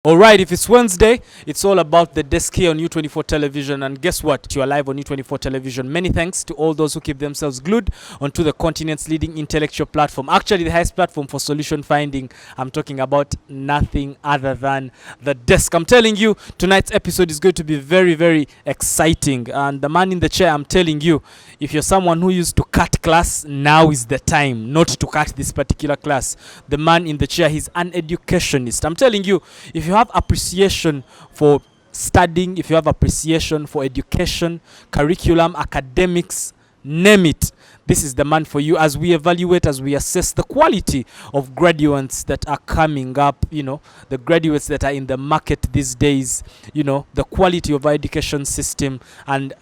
Alright, if it's Wednesday, it's all about the desk here on U24 television. And guess what? You are live on U24 television. Many thanks to all those who keep themselves glued onto the continent's leading intellectual platform. Actually, the highest platform for solution finding. I'm talking about nothing other than the desk. I'm telling you, tonight's episode is going to be very, very exciting. And the man in the chair, I'm telling you, if you're someone who used to cut class, now is the time not to cut this particular class. The man in the chair, he's an educationist. I'm telling you, if you have appreciation for studying, if you have appreciation for education, curriculum, academics, name it, this is the man for you as we evaluate, as we assess the quality of graduates that are coming up, the graduates that are in the market these days, the quality of our education system. And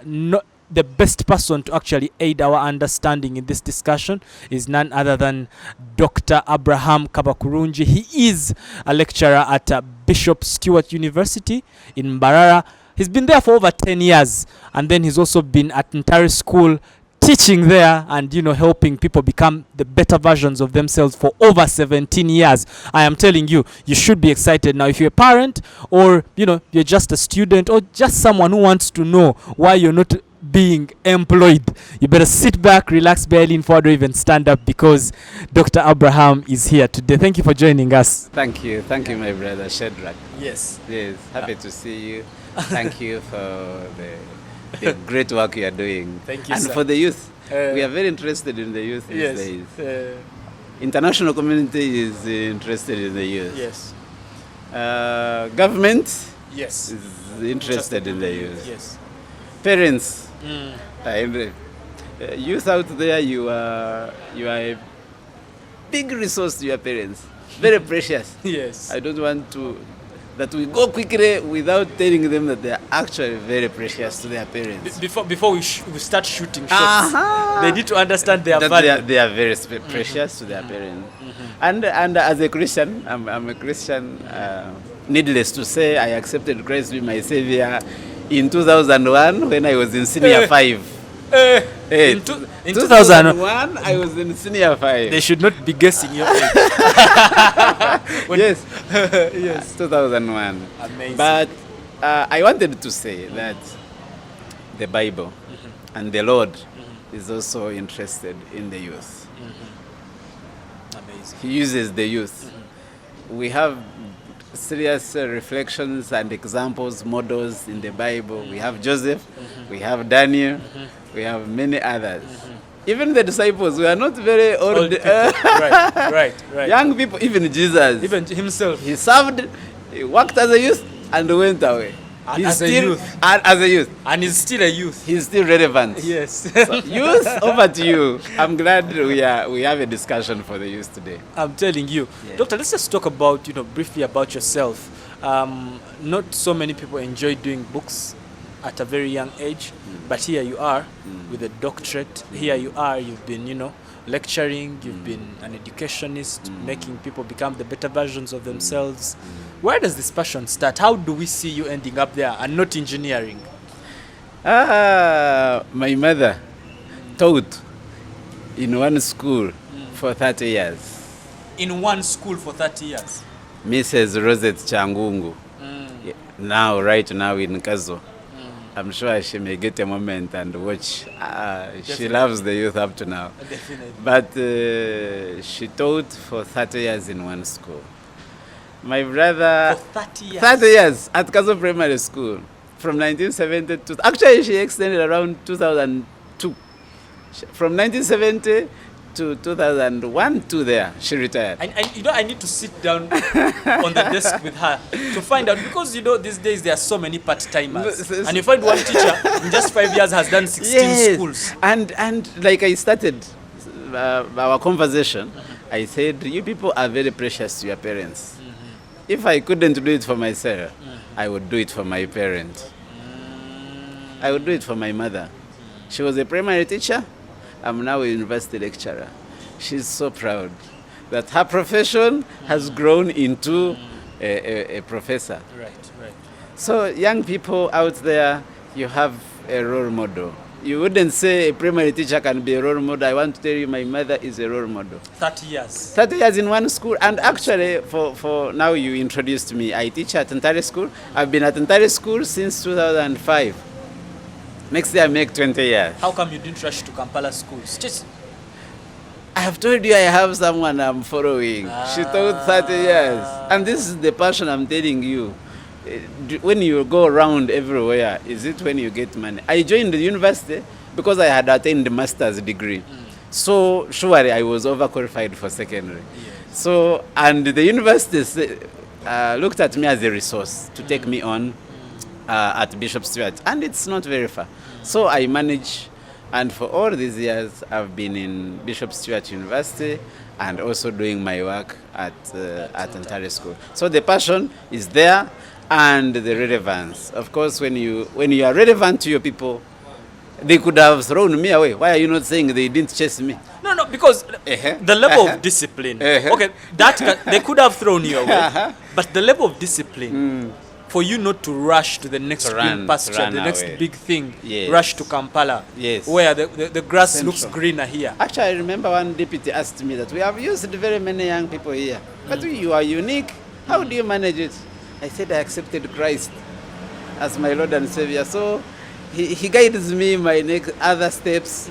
the best person to actually aid our understanding in this discussion is none other than Dr. Abraham Kabakurungi. He is a lecturer at Bishop Stewart University in Mbarara. He's been there for over 10 years, and then he's also been at Ntare School teaching there and helping people become the better versions of themselves for over 17 years. I am telling you, you should be excited. Now, if you're a parent, or you're just a student, or just someone who wants to know why you're not being employed, you better sit back, relax, barely lean forward, or even stand up, because Dr. Abraham is here today. Thank you for joining us. Thank you, my brother Shadrach. Yes, happy to see you. Thank you for the great work you are doing. Thank you, and sir. For the youth, we are very interested in the youth these yes days. International community is interested in the youth. Yes. Government Yes. is interested in the youth. Yes. Parents, youth out there, you are a big resource to your parents. Very precious. Yes. I don't want that we go quickly without telling them that they are actually very precious to their parents. Before we start shooting shots, they need to understand their that value. they are very precious to their parents. And as a Christian, I'm a Christian. Needless to say, I accepted Christ to be my Savior in 2001 when I was in senior 5. In 2001, I was in senior 5. They should not be guessing your age. Yes. Yes. 2001. Amazing. But I wanted to say that the Bible and the Lord is also interested in the youth. Amazing. He uses the youth. We have serious reflections and examples, models in the Bible. We have Joseph, we have Daniel, we have many others. Even the disciples were not very old. Right. Young people, even Jesus. Even himself. He served, he worked as a youth and went away. As a youth. As a youth. And he's still a youth. He's still relevant. Yes. So, youth, over to you. I'm glad we have a discussion for the youth today. I'm telling you. Yeah. Doctor, let's just talk about, briefly about yourself. Not so many people enjoy doing books at a very young age, but here you are with a doctorate. Here you are, you've been, lecturing, you've been an educationist, making people become the better versions of themselves. Where does this passion start? How do we see you ending up there and not engineering? My mother taught in one school for 30 years. In one school for 30 years? Mrs. Rosette Changungu. Right now in Kazo. I'm sure she may get a moment and watch. She loves the youth up to now. Definitely. But she taught for 30 years in one school. My brother... For 30 years? 30 years at Kazo Primary School. From 1970 to... Actually, she extended around 2002. From 1970 to 2001 to there, she retired. I need to sit down on the desk with her to find out, because these days there are so many part-timers, and you find one teacher in just 5 years has done 16 schools. And like I started our conversation, I said, you people are very precious to your parents. If I couldn't do it for myself, I would do it for my parents. I would do it for my mother. She was a primary teacher. I'm now a university lecturer. She's so proud that her profession has grown into a professor. Right. So young people out there, you have a role model. You wouldn't say a primary teacher can be a role model. I want to tell you, my mother is a role model. 30 years. 30 years in one school, and actually, for now you introduced me. I teach at Ntare School. I've been at Ntare School since 2005. Next year I make 20 years. How come you didn't rush to Kampala schools? Just I have told you I have someone I'm following. She taught 30 years. And this is the passion I'm telling you. When you go around everywhere, is it when you get money? I joined the university because I had attained the master's degree. So surely I was overqualified for secondary. Yes. So, and the university looked at me as a resource to take me on at Bishop Stewart. And it's not very far. So I manage, and for all these years, I've been in Bishop Stewart University and also doing my work at Ntare School. So the passion is there, and the relevance. Of course, when you are relevant to your people, they could have thrown me away. Why are you not saying they didn't chase me? No, because the level of discipline. Okay, they could have thrown you away, but the level of discipline for you not to rush to the next green pasture, the next big thing, rush to Kampala, where the grass looks greener here. Actually, I remember one deputy asked me that we have used very many young people here, but you are unique. How do you manage it? I said I accepted Christ as my Lord and Savior. So he guides me in my next other steps.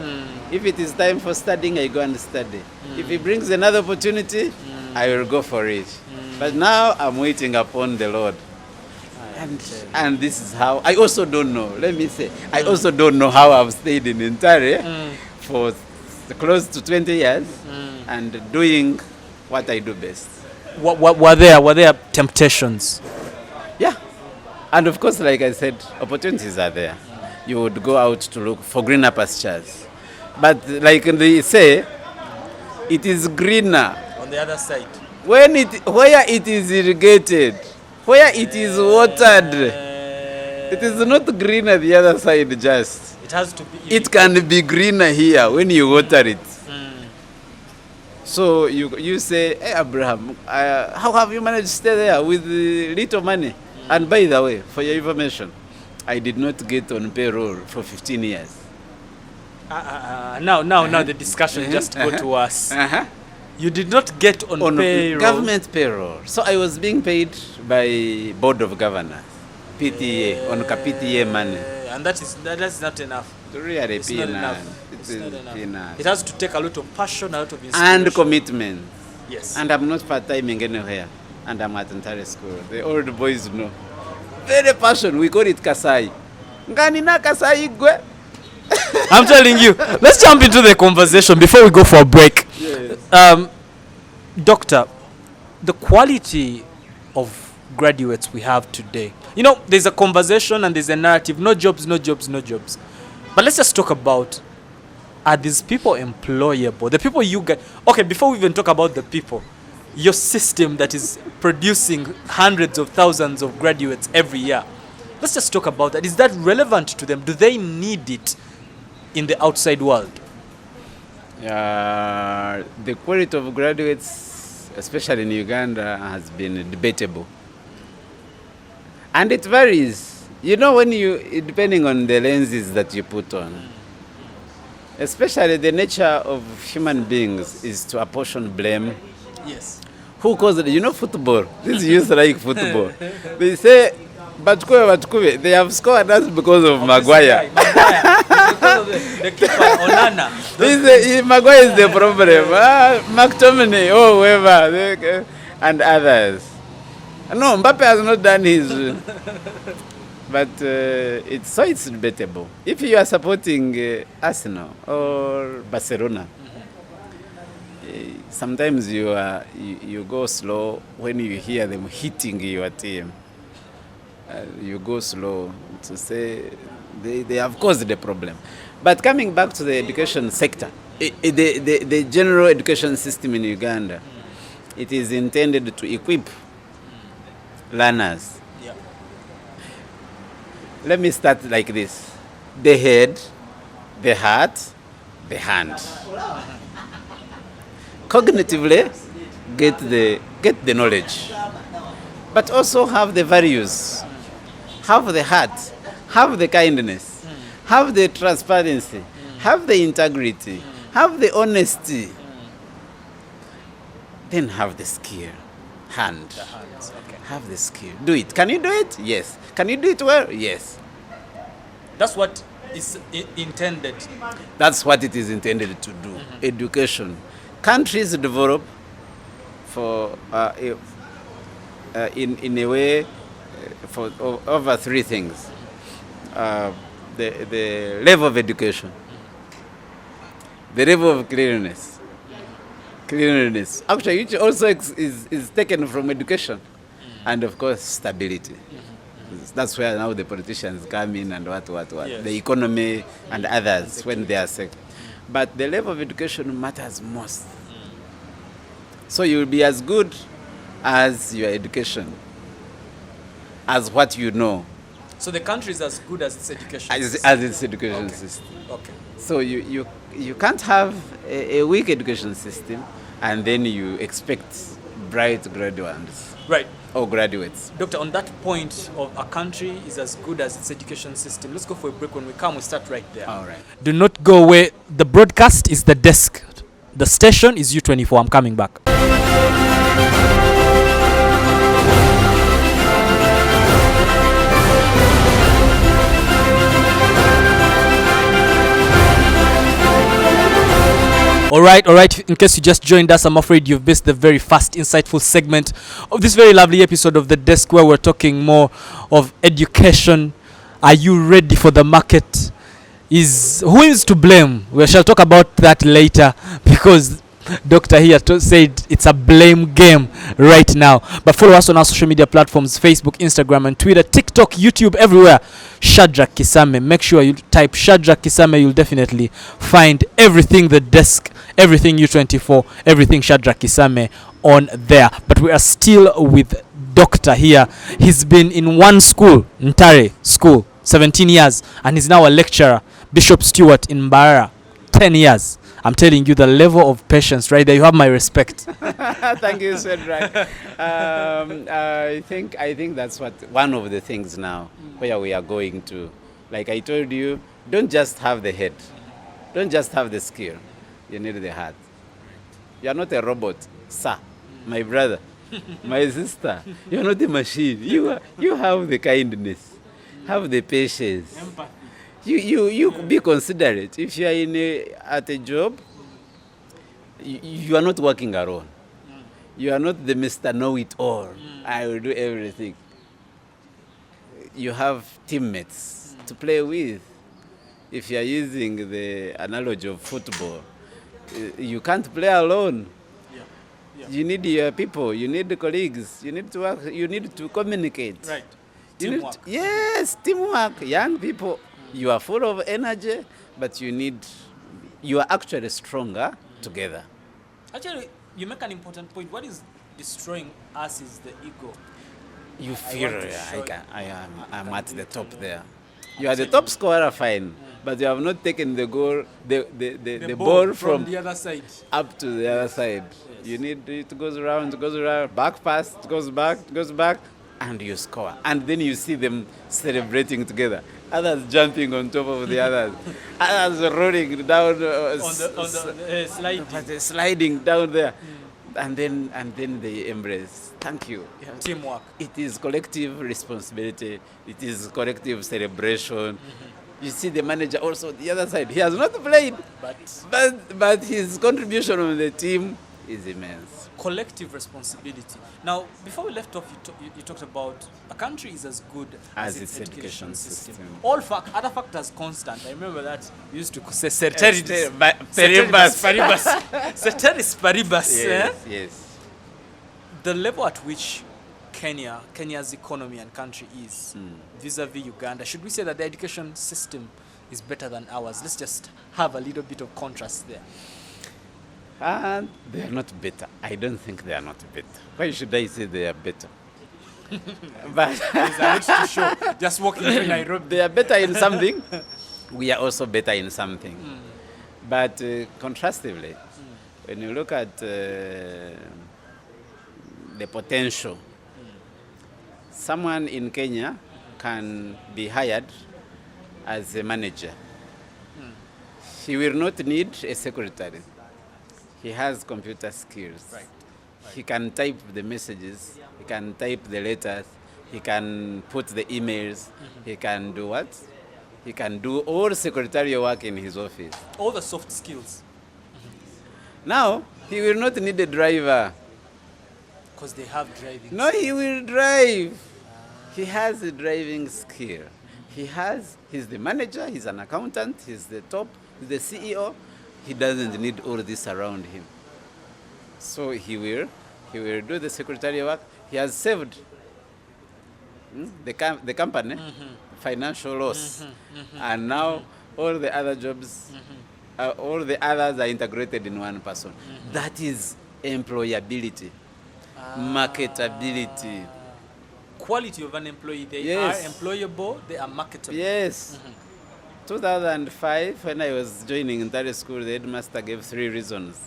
If it is time for studying, I go and study. If he brings another opportunity, I will go for it. But now I'm waiting upon the Lord. And this is how, I also don't know, let me say, I also don't know how I've stayed in Ntare for close to 20 years and doing what I do best. Were there temptations? Yeah. And of course, like I said, opportunities are there. You would go out to look for greener pastures. But like they say, it is greener On the other side. where it is irrigated, where it is watered. It is not greener the other side just. It has to be. It can be greener here when you water it. So you say, hey Abraham, how have you managed to stay there with little money? And by the way, for your information, I did not get on payroll for 15 years. Now the discussion just go to us. You did not get on payroll. Government payroll. So I was being paid by Board of Governors, PTA, on PTA money. And that's not enough. Really It's not enough. It is peanuts. It has to take a lot of passion, a lot of inspiration. And commitment. Yes. And I'm not part-timing anywhere. And I'm at Ntare School. The old boys know. Very passion. We call it Kasai. Ngani na Kasai gwe. I'm telling you. Let's jump into the conversation before we go for a break. Yes. Doctor, the quality of graduates we have today. You know, there's a conversation and there's a narrative. No jobs, no jobs, no jobs. But let's just talk about, are these people employable? The people you get. Okay, before we even talk about the people, your system that is producing hundreds of thousands of graduates every year. Let's just talk about that. Is that relevant to them? Do they need it in the outside world? The quality of graduates, especially in Uganda, has been debatable. And it varies. You know, depending on the lenses that you put on. Especially the nature of human beings is to apportion blame. Yes. Who caused it? You know, football. This used like football. They say, Batukube, they have scored us because of Maguire. Because of the keeper, Onana. Maguire is the problem. McTominay, whoever, and others. No, Mbappe has not done his. But it's debatable. If you are supporting Arsenal or Barcelona, sometimes you go slow when you hear them hitting your team. You go slow to say they have caused the problem. But coming back to the education sector, the general education system in Uganda, it is intended to equip learners. Yeah. Let me start like this. The head, the heart, the hand. Cognitively, get the knowledge. But also have the values. Have the heart. Have the kindness. have the transparency, have the integrity, have the honesty, then have the skill, hand. The hands. Okay. Have the skill. Do it. Can you do it? Yes. Can you do it well? Yes. That's what is intended. That's what it is intended to do. Education. Countries develop for in a way for over three things. The level of education, the level of cleanliness. Cleanliness. Actually, which also is taken from education. And of course, stability. That's where now the politicians come in and what. Yes. The economy and others when they are sick. But the level of education matters most. So you will be as good as your education, as what you know, So the country is as good as its education. as its education system. Okay. So you can't have a weak education system and then you expect bright graduates Right. or graduates. Doctor, on that point of a country is as good as its education system, let's go for a break. When we come, we start right there. All right. Do not go away. The broadcast is the desk. The station is U24. I'm coming back. All right. In case you just joined us, I'm afraid you've missed the very fast, insightful segment of this very lovely episode of The Desk, where we're talking more of education. Are you ready for the market? Who is to blame? We shall talk about that later, because Doctor here said it's a blame game right now. But follow us on our social media platforms: Facebook, Instagram, and Twitter, TikTok, YouTube, everywhere. Shadrach Kisame. Make sure you type Shadrach Kisame. You'll definitely find everything The Desk, everything U24, everything Shadrach Kisame on there. But we are still with Doctor here. He's been in one school, Ntare School, 17 years, and he's now a lecturer. Bishop Stewart in Mbarara, 10 years. I'm telling you, the level of patience right there, you have my respect. Thank you, Cedric. I think that's one of the things now where we are going to. Like I told you, don't just have the head. Don't just have the skill. You need the heart. You are not a robot, sir, my brother, my sister. You are not a machine. You have the kindness, have the patience. Empathy. You be considerate. If you are at a job, you are not working alone. You are not the Mr. Know-it-all. I will do everything. You have teammates to play with. If you are using the analogy of football, you can't play alone. Yeah. You need your people. You need the colleagues. You need to work. You need to communicate. Right. Teamwork. Teamwork. Yes, teamwork. Young people, you are full of energy, but you are actually stronger together. Actually, you make an important point. What is destroying us is the ego. You feel want to show I'm at the top there. You are the top scorer, fine, but you have not taken the goal, the ball from the other side. up to the other side. Yes. You need it goes around, back pass, it goes back, and you score. And then you see them celebrating together. Others jumping on top of the others. Others rolling down, sliding down there. And then they embrace. Thank you. Yeah. Teamwork. It is collective responsibility. It is collective celebration. You see the manager also the other side. He has not played, but his contribution on the team is immense. Collective responsibility. Now, before we left off, you talked about a country is as good as its education system. All other factors constant. I remember that we used to say ceteris paribus. Yes. The level at which Kenya's economy and country is vis-a-vis Uganda, should we say that the education system is better than ours? Let's just have a little bit of contrast there. And they are not better. I don't think they are not better. Why should I say they are better? But to show. Just walking through Nairobi. They are better in something. We are also better in something. But contrastively, when you look at the potential, someone in Kenya can be hired as a manager. He will not need a secretary. He has computer skills. Right. He can type the messages, he can type the letters, he can put the emails, he can do what? He can do all secretarial work in his office. All the soft skills. Now, he will not need a driver. Because they have driving. No, he will drive. He has a driving skill. He's the manager, he's an accountant, he's the top, he's the CEO. He doesn't need all this around him. So he will do the secretarial work. He has saved the company financial loss. And now all the other jobs, all the others are integrated in one person. That is employability, marketability. Quality of an employee. They Yes. are employable, they are marketable. Yes. 2005, when I was joining entire school, the headmaster gave 3 reasons.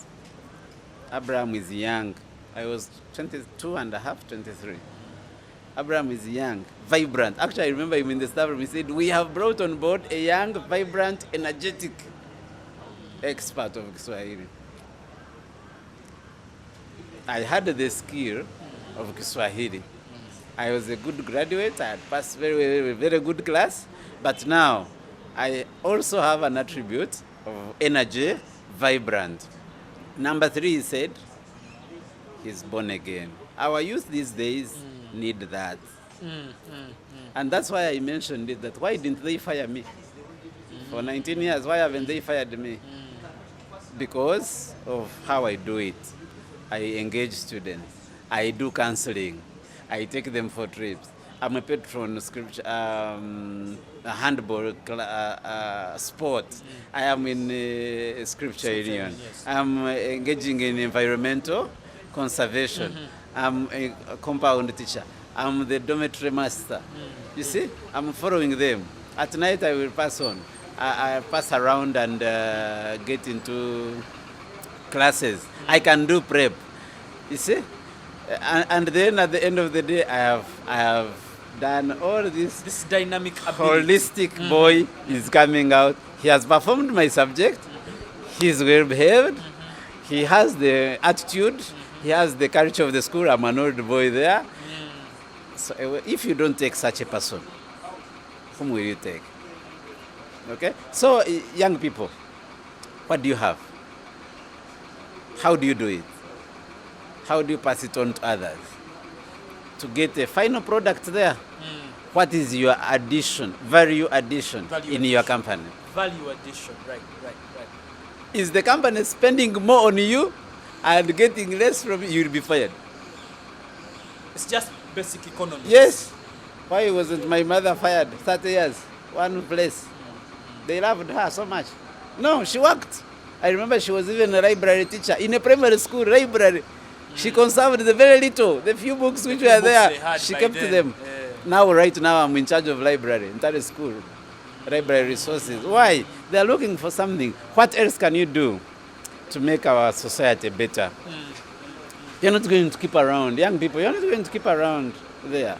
Abraham is young. I was 22 and a half, 23. Abraham is young, vibrant. Actually, I remember him in the staff room. He said, we have brought on board a young, vibrant, energetic expert of Kiswahili. I had the skill of Kiswahili. I was a good graduate. I had passed very good class. But now, I also have an attribute of energy, vibrant. Number 3, he said, he's born again. Our youth these days need that. And that's why I mentioned it, that why didn't they fire me? For 19 years, why haven't they fired me? Because of how I do it. I engage students. I do counseling. I take them for trips. I'm a patron scripture, a handball sport. I am in scripture union. Yes. I'm engaging in environmental conservation. I'm a compound teacher. I'm the dormitory master. You see, I'm following them. At night I will pass on. I pass around and get into classes. I can do prep. You see? And then at the end of the day, I have done all this. This dynamic ability. Holistic boy is coming out. He has performed my subject. He's well behaved. He has the attitude. He has the culture of the school. I'm an old boy there. So if you don't take such a person, whom will you take? Okay? So young people, what do you have? How do you do it? How do you pass it on to others? To get a final product there, what is your addition, value addition in your company? Value addition, right. Is the company spending more on you and getting less from you? You'll be fired. It's just basic economy. Yes. Why wasn't my mother fired? 30 years, one place. They loved her so much. No, she worked. I remember she was even a library teacher in a primary school library. She conserved the very little, the few books which were there. She kept them. Now, right now, I'm in charge of library, entire school, library resources. Why? They are looking for something. What else can you do to make our society better? You're not going to keep around. Young people, you're not going to keep around there.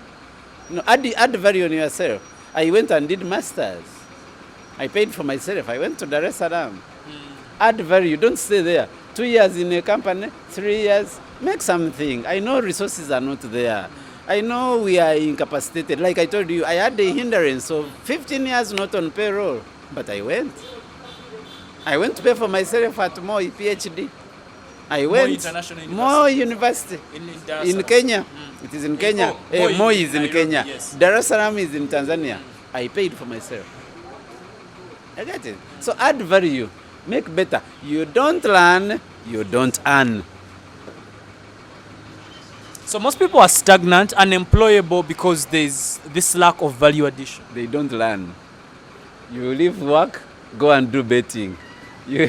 Add value on yourself. I went and did masters. I paid for myself. I went to Dar es Salaam. Add value. Don't stay there. 2 years in a company, 3 years. Make something. I know resources are not there. I know we are incapacitated. Like I told you, I had a hindrance of 15 years not on payroll. But I went. I went to pay for myself at Moi PhD. I went. Moi University. In Kenya. It is in Kenya. Moi is in Kenya. Yes. Dar es Salaam is in Tanzania. I paid for myself. I get it. So add value. Make better. You don't learn, you don't earn. So most people are stagnant, unemployable because there's this lack of value addition. They don't learn. You leave work, go and do betting. You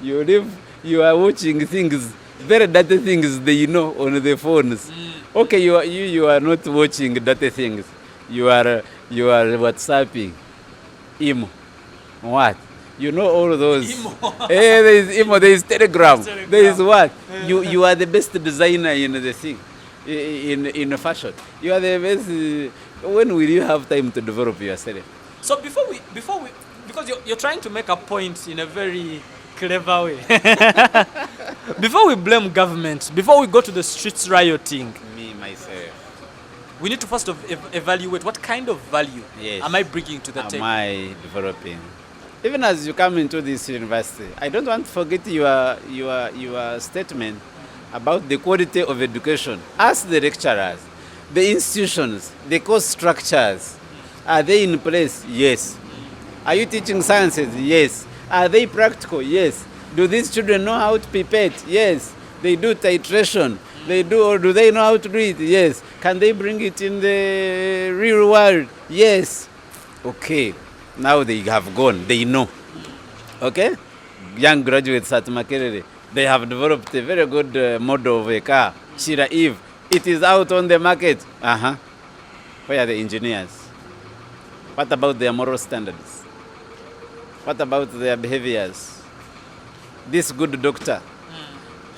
leave, you are watching things, very dirty things they know on the phones. Okay, you are not watching dirty things. You are WhatsApping. Imo. What? You know all those. There is Imo, there is Telegram. There is what? You are the best designer in the thing, in fashion. You are the best. When will you have time to develop yourself? So because you're trying to make a point in a very clever way. Before we blame government, before we go to the streets rioting, Me, myself. we need to first evaluate what kind of value Yes. am I bringing to the Am table. I developing? Even as you come into this university, I don't want to forget your statement about the quality of education. Ask the lecturers, the institutions, the course structures. Are they in place? Yes. Are you teaching sciences? Yes. Are they practical? Yes. Do these children know how to pipette? Yes. They do titration. They do, or do they know how to read? Yes. Can they bring it in the real world? Yes. Okay. Now they have gone. They know. Okay? Young graduates at Makerere, they have developed a very good model of a car. Shira Eve. It is out on the market. Uh-huh. Where are the engineers? What about their moral standards? What about their behaviors? This good doctor,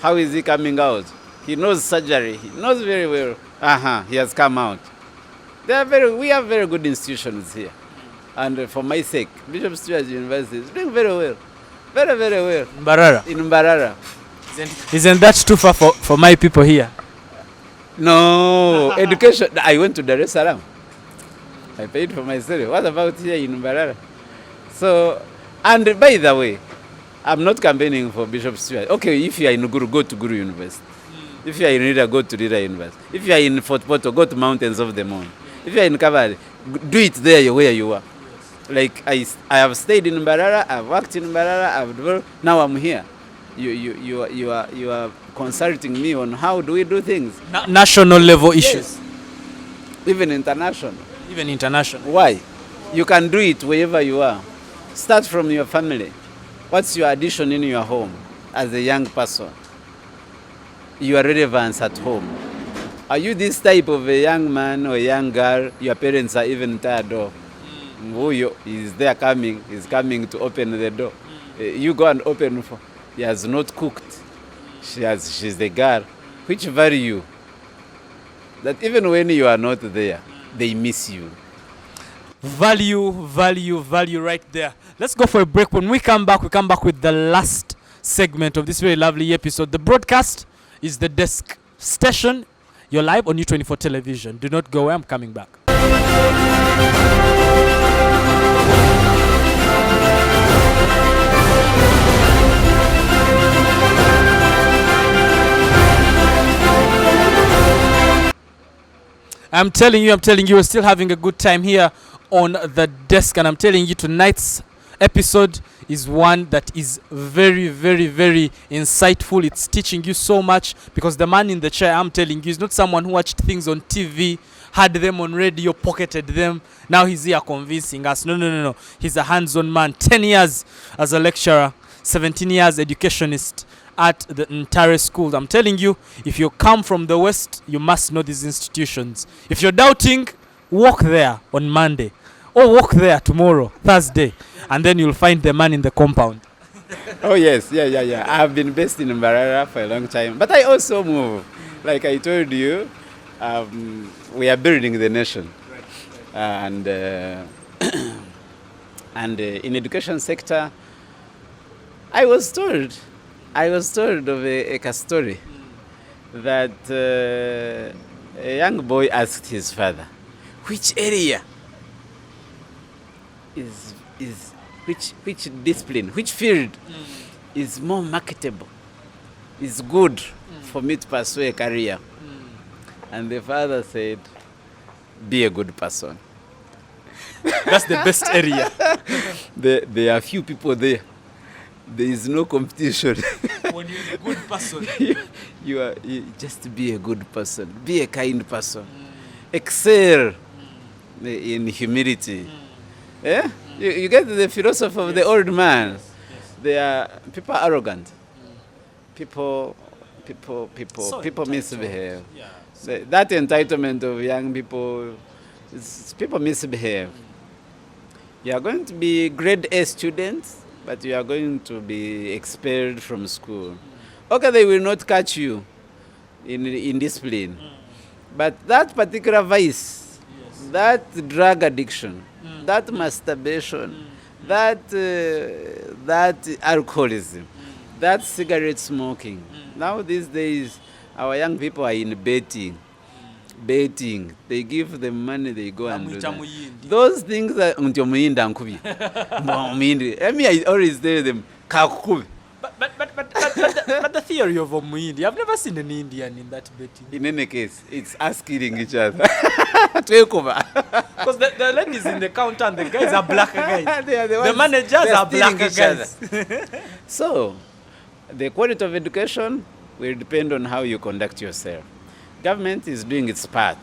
how is he coming out? He knows surgery. He knows very well. He has come out. We have very good institutions here. And for my sake, Bishop Stewart University is doing very well. Very, very well. Mbarara. In Mbarara. Isn't that too far for my people here? No, education. I went to Dar es Salaam. I paid for myself. What about here in Mbarara? So, and by the way, I'm not campaigning for Bishop Stewart. Okay, if you are in Guru, go to Guru University. If you are in Rida, go to Rida University. If you are in Fort Porto, go to Mountains of the Moon. If you are in Kavari, do it there where you are. Like I have stayed in Mbarara, I've worked in Mbarara, I've developed, now I'm here. You are consulting me on how do we do things. National level issues. Yes. Even international. Even international. Why? You can do it wherever you are. Start from your family. What's your addition in your home as a young person? Your relevance at home. Are you this type of a young man or a young girl, your parents are even tired of? Who is there coming, is coming to open the door. You go and open for, he has not cooked. She's the girl. Which value? That even when you are not there, they miss you. Value right there. Let's go for a break. When we come back with the last segment of this very lovely episode. The broadcast is the desk station. You're live on U24 television. Do not go away. I'm coming back. I'm telling you, we're still having a good time here on the desk, and I'm telling you, tonight's episode is one that is very, very, very insightful. It's teaching you so much, because the man in the chair, I'm telling you, is not someone who watched things on TV, had them on radio, pocketed them. Now he's here convincing us. No. He's a hands-on man. 10 years as a lecturer, 17 years educationist at the entire school. I'm telling you, if you come from the West, you must know these institutions. If you're doubting, walk there on Monday, or walk there tomorrow, Thursday, and then you'll find the man in the compound. Oh yes, yeah. I have been based in Mbarara for a long time, but I also move. Like I told you, we are building the nation, and in education sector, I was told of a story that a young boy asked his father, which area is which discipline, which field is more marketable, is good for me to pursue a career? And the father said, be a good person. That's the best area. There are few people there. There is no competition. When you're a good person. you just be a good person. Be a kind person. Excel in humility. Yeah? You get the philosophy of the old man. Yes. People are arrogant. People misbehave. Yeah. That entitlement of young people, people misbehave. You are going to be grade A students, but you are going to be expelled from school. Okay, they will not catch you in discipline. But that particular vice, that drug addiction, that masturbation, that alcoholism, that cigarette smoking. Now these days, our young people are in betting. Betting. They give them money, they go and do that. Those things are until Muyinda and Kubi. I mean, I always tell them, Kakubi. But the theory of Omuyindi, I've never seen an Indian in that betting. In any case, it's us killing each other. Take over. Because the ladies in the counter and the guys are black guys. They are the managers are black guys. So, the quality of education will depend on how you conduct yourself. Government is doing its part.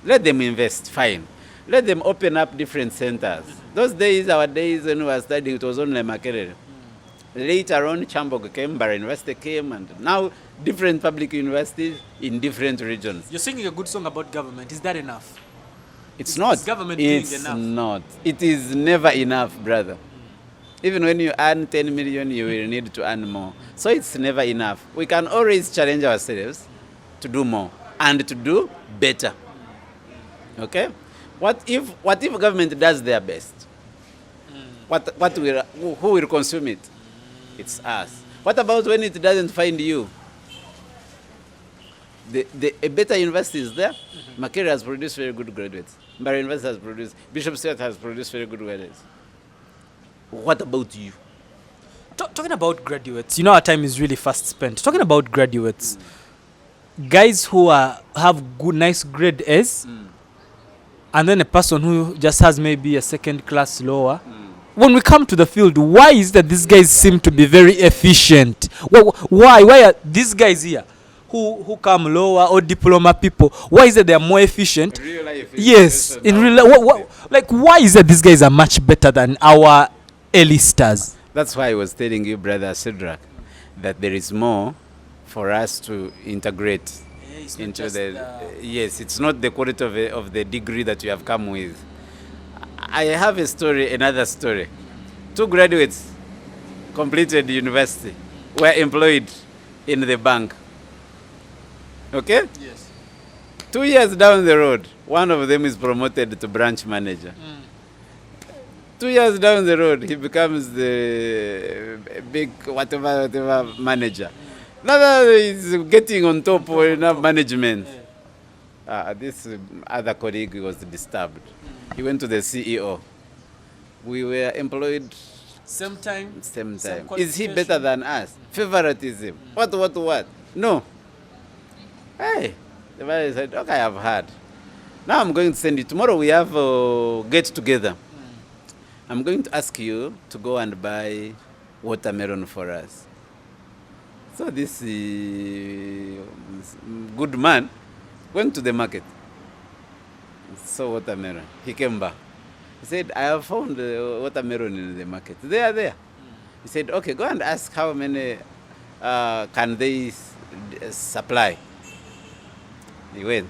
Let them invest, fine. Let them open up different centers. Those days, our days when we were studying, it was only Makerere. Later on, Chambok came, Bara University came, and now different public universities in different regions. You're singing a good song about government. Is that enough? It's not. Is government it's doing enough? Not. It is never enough, brother. Even when you earn 10 million, you will need to earn more. So it's never enough. We can always challenge ourselves to do more and to do better. Okay? What if government does their best? Who will consume it? It's us. What about when it doesn't find you? A better university is there. Makerere has produced very good graduates. Bara University has produced, Bishop Stewart has produced very good graduates. What about you? Talking about graduates, our time is really fast spent. Talking about graduates, guys who have good, nice grade A's, and then a person who just has maybe a second class lower. When we come to the field, why is that these guys seem to be very efficient? Why are these guys here who come lower or diploma people? Why is it they are more efficient? Real life Yes, in real life. Why is it these guys are much better than our A-listers? That's why I was telling you, brother Sidrak, that there is more for us to integrate into yes, it's not the quality of the degree that you have come with. I have another story. 2 graduates completed university, were employed in the bank. Okay? Yes. 2 years down the road, one of them is promoted to branch manager. 2 years down the road, he becomes the big whatever manager. Another is getting on top of management. This other colleague was disturbed. He went to the CEO. We were employed same time. Is he better than us? Favoritism. What? No. Hey, the man said, okay, I've heard. Now I'm going to send you. Tomorrow we have a get together. I'm going to ask you to go and buy watermelon for us. So this good man went to the market. Saw watermelon. He came back. He said, I have found watermelon in the market. They are there. He said, okay, go and ask how many can they supply. He went,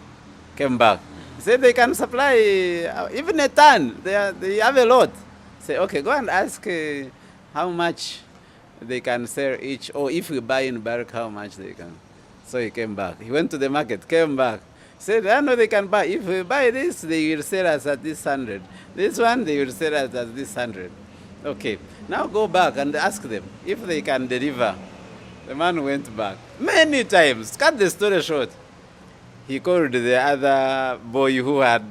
came back. He said they can supply even a ton. They have a lot. He said, okay, go and ask how much they can sell each, or if we buy in bulk, how much they can. So he came back. He went to the market, came back. Said, I know they can buy. If we buy this, they will sell us at this 100. This one, they will sell us at this 100. Okay, now go back and ask them if they can deliver. The man went back many times. Cut the story short. He called the other boy who had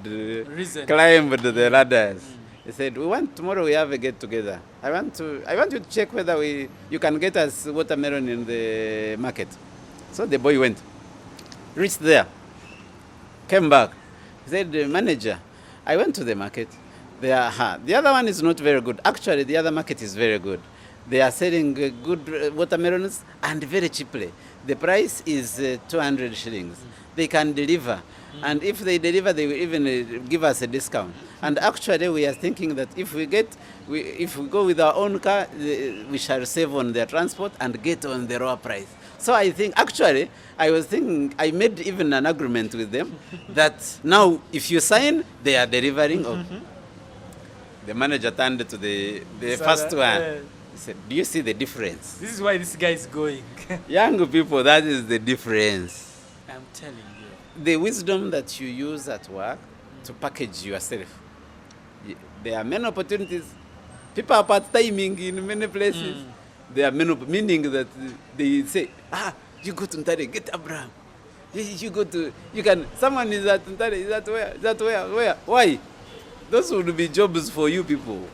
climbed the ladders. He said, tomorrow we have a get together. I want you to check whether you can get us watermelon in the market. So the boy went, reached there, came back. He said, manager, I went to the market. The other one is not very good. Actually, the other market is very good. They are selling good watermelons and very cheaply. The price is 200 shillings. They can deliver. And if they deliver, they will even give us a discount. And actually, we are thinking that if we go with our own car, we shall save on their transport and get on the lower price. So I think, actually, I was thinking, I made even an agreement with them that now, if you sign, they are delivering. The manager turned to the first one. He said, do you see the difference? This is why this guy is going. Young people, that is the difference. I'm telling you. The wisdom that you use at work to package yourself There are many opportunities. People are part-timing in many places. There are many, meaning that they say, you go to Ntare, get Abraham. You go to, you can, someone is at Ntare, is that where? Is that where? Why? Those would be jobs for you people.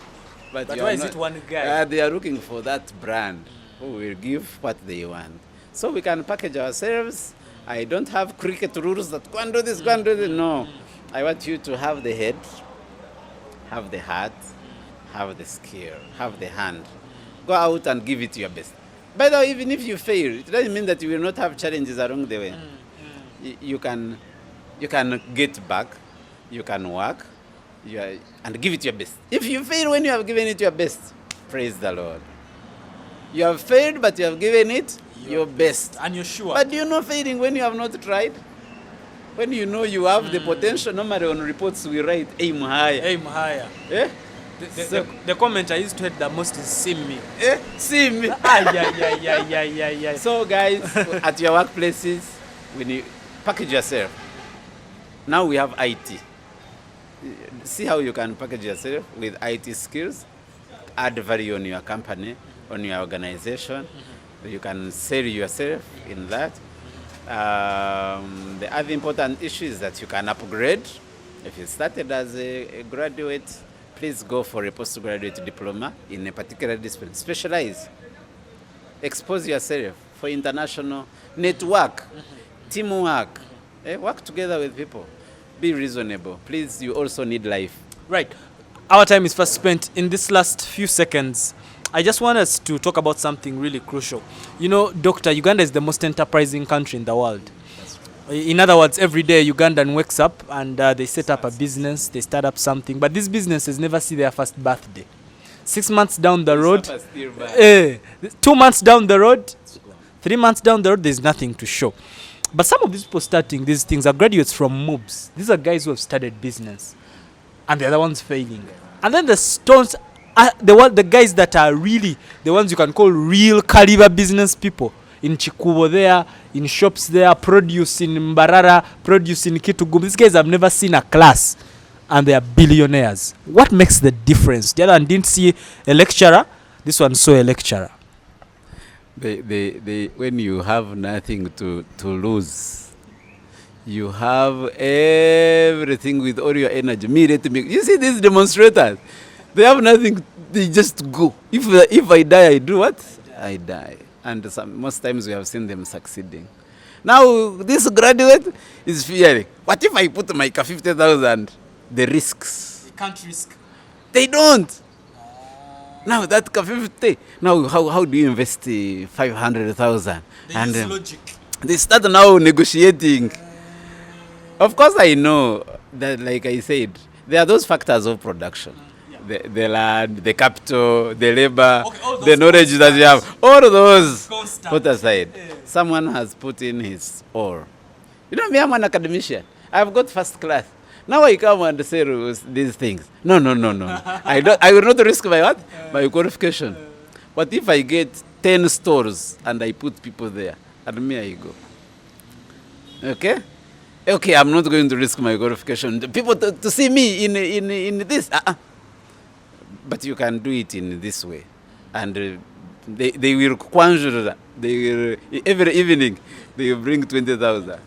But why is it one guy? They are looking for that brand who will give what they want. So we can package ourselves. I don't have cricket rules that go and do this, go and do this. No. I want you to have the head, have the heart, have the skill, have the hand. Go out and give it your best. By the way, even if you fail, it doesn't mean that you will not have challenges along the way. You can get back, you can work, and give it your best. If you fail when you have given it your best, praise the Lord. You have failed, but you have given it your best. And you're sure. But you're not failing when you have not tried. When you know you have the potential, normally on reports we write, aim higher. Aim higher. Eh? The comment I used to hate the most is see me. See me. Yeah. So guys, at your workplaces, when you package yourself, now we have IT. See how you can package yourself with IT skills, add value on your company, on your organization. You can sell yourself in that. The other important issue is that you can upgrade. If you started as a graduate, please go for a postgraduate diploma in a particular discipline. Specialize. Expose yourself for international network, teamwork. Work together with people. Be reasonable. Please, you also need life. Right. Our time is first spent in this last few seconds. I just want us to talk about something really crucial. You know, Doctor, Uganda is the most enterprising country in the world. In other words, every day Ugandan wakes up and they set up a business, they start up something, but these businesses never see their first birthday. 6 months down the road, 2 months down the road, 3 months down the road, there's nothing to show. But some of these people starting these things are graduates from MOOBs. These are guys who have started business, and the other ones failing. And then the stones, the guys that are really the ones you can call real caliber business people. In Chikubo there, in shops there, produce in Mbarara, produce in Kitugum. These guys have never seen a class, and they are billionaires. What makes the difference? The other one didn't see a lecturer. This one saw a lecturer. When you have nothing to lose, you have everything with all your energy. You see these demonstrators, they have nothing. They just go. If I die, I do what? I die. And most times we have seen them succeeding. Now, this graduate is fearing. What if I put my 50,000? The risks. You can't risk. They don't. Now that 50, now how do you invest 500,000? They use logic. They start now negotiating. Of course, I know that, like I said, there are those factors of production. The land, the capital, the labor, the knowledge that you have, all those put aside. Someone has put in his all. You know, me, I'm an academician. I've got first class. Now I come and say these things. No. I will not risk my what? My qualification. But if I get 10 stores and I put people there, and me I go. Okay, I'm not going to risk my qualification. The people to see me in this. But you can do it in this way. And they will conjure, every evening, they will bring 20,000.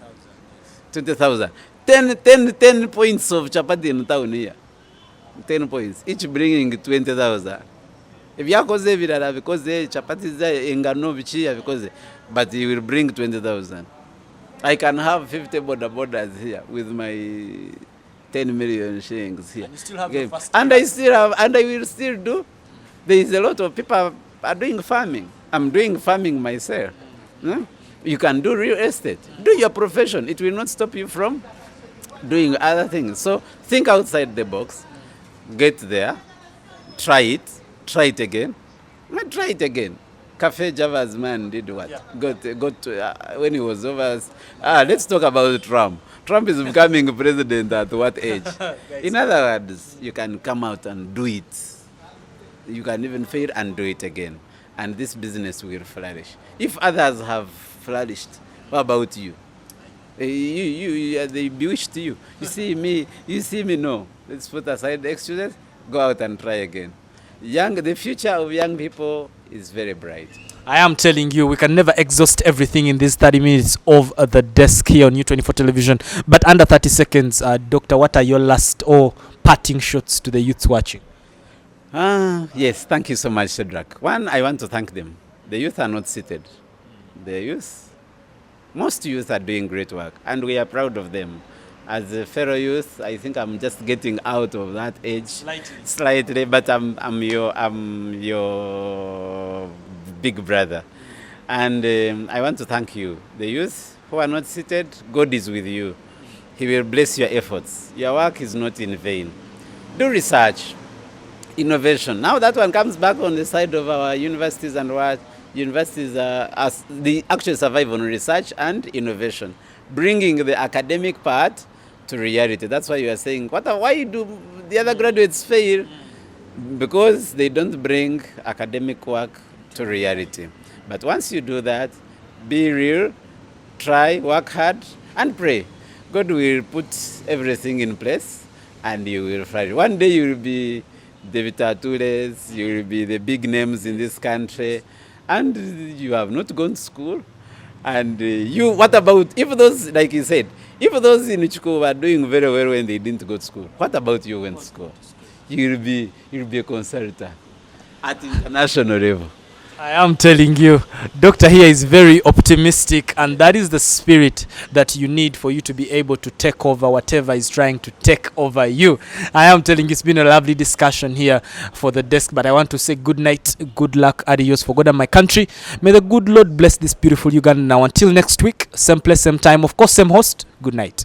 20,000. 10 points of chapati in town here. 10 points. Each bringing 20,000. If you are because the chapati is there, because but you will bring 20,000. I can have 50 borders here with my 10 million shillings here. And you still have your first and I still have, and I will still do. There is a lot of people are doing farming. I'm doing farming myself. You can do real estate. Do your profession. It will not stop you from doing other things. So think outside the box. Get there. Try it again. Try it again. Cafe Java's man did what? Yeah. Got to, when he was over. Let's talk about Trump. Trump is becoming president at what age? In other words, you can come out and do it. You can even fail and do it again. And this business will flourish. If others have flourished, what about you? They bewitched you. You see me, no. Let's put aside the excuses. go out and try again. The future of young people is very bright. I am telling you, we can never exhaust everything in these 30 minutes of the desk here on U24 television. But under 30 seconds, Doctor, what are your last or parting shots to the youths watching? Yes, thank you so much, Cedric. One, I want to thank them. The youth are not seated. The youth, most youth are doing great work, and we are proud of them. As a fellow youth, I think I'm just getting out of that age slightly, but I'm your big brother. And I want to thank you. The youth who are not seated, God is with you. He will bless your efforts. Your work is not in vain. Do research, innovation. Now that one comes back on the side of our universities, and what universities they actually survive on research and innovation, bringing the academic part to reality. That's why you are saying, why do the other graduates fail? Because they don't bring academic work to reality. But once you do that, be real, try, work hard, and pray. God will put everything in place, and you will flourish. One day you will be David Atules, you will be the big names in this country, and you have not gone to school. And what about, if those, like you said, if those in Uchuko were doing very well when they didn't go to school, what about you went to school? You'll be a consultant at international level. I am telling you, Doctor here is very optimistic, and that is the spirit that you need for you to be able to take over whatever is trying to take over you. I am telling you, it's been a lovely discussion here for the desk, but I want to say good night, good luck, adios for God and my country. May the good Lord bless this beautiful Uganda. Now, until next week, same place, same time, of course, same host, good night.